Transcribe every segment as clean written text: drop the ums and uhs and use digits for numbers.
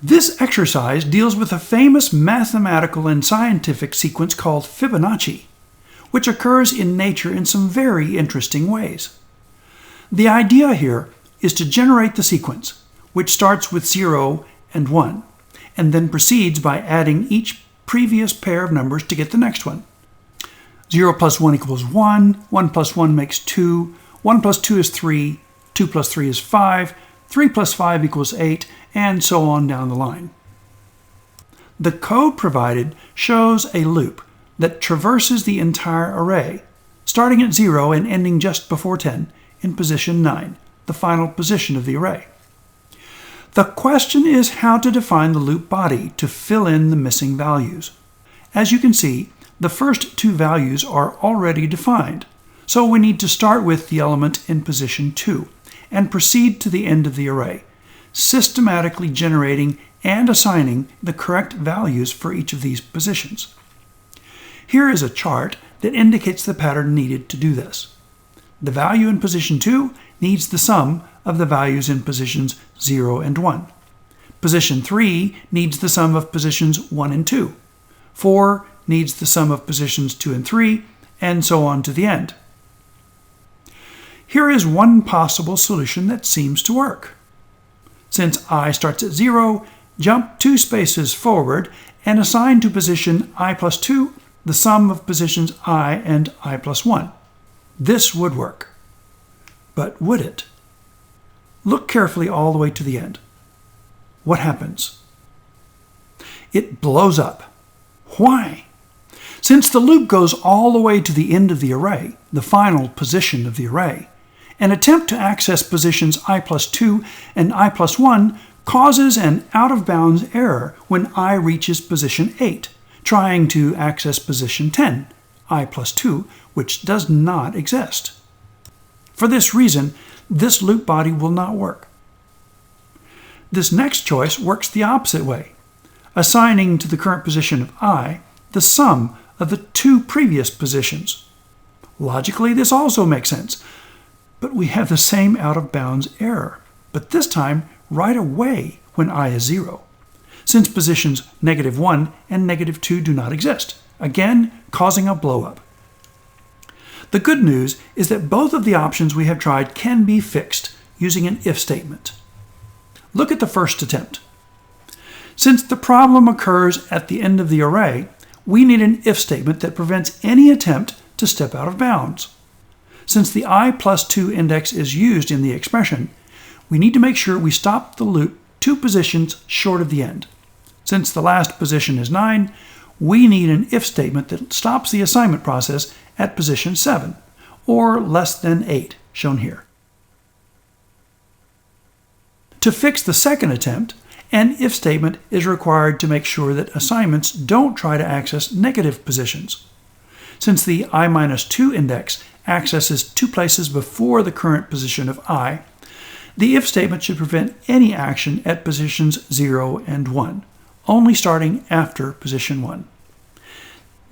This exercise deals with a famous mathematical and scientific sequence called Fibonacci, which occurs in nature in some very interesting ways. The idea here is to generate the sequence, which starts with 0 and 1, and then proceeds by adding each previous pair of numbers to get the next one. 0 plus 1 equals 1, 1 plus 1 makes 2, 1 plus 2 is 3, 2 plus 3 is 5, 3 plus 5 equals 8, and so on down the line. The code provided shows a loop that traverses the entire array, starting at 0 and ending just before 10 in position 9, the final position of the array. The question is how to define the loop body to fill in the missing values. As you can see, the first two values are already defined, so we need to start with the element in position 2 and proceed to the end of the array, systematically generating and assigning the correct values for each of these positions. Here is a chart that indicates the pattern needed to do this. The value in position 2 needs the sum of the values in positions 0 and 1. Position 3 needs the sum of positions 1 and 2. 4 needs the sum of positions 2 and 3, and so on to the end. Here is one possible solution that seems to work. Since I starts at 0, jump 2 spaces forward and assign to position I plus 2 the sum of positions I and I plus 1. This would work. But would it? Look carefully all the way to the end. What happens? It blows up. Why? Since the loop goes all the way to the end of the array, the final position of the array, an attempt to access positions I plus 2 and I plus 1 causes an out-of-bounds error when I reaches position 8, trying to access position 10, I plus 2, which does not exist. For this reason, this loop body will not work. This next choice works the opposite way, assigning to the current position of I the sum of the two previous positions. Logically, this also makes sense, but we have the same out-of-bounds error, but this time right away when I is 0, since positions -1 and -2 do not exist, again causing a blow-up. The good news is that both of the options we have tried can be fixed using an if statement. Look at the first attempt. Since the problem occurs at the end of the array, we need an if statement that prevents any attempt to step out of bounds. Since the I plus 2 index is used in the expression, we need to make sure we stop the loop 2 positions short of the end. Since the last position is 9, we need an if statement that stops the assignment process at position 7, or less than 8, shown here. To fix the second attempt, an if statement is required to make sure that assignments don't try to access negative positions. Since the I minus 2 index accesses 2 places before the current position of I, the if statement should prevent any action at positions 0 and 1, only starting after position 1.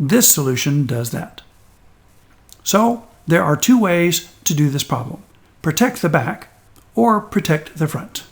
This solution does that. So, there are 2 ways to do this problem: protect the back or protect the front.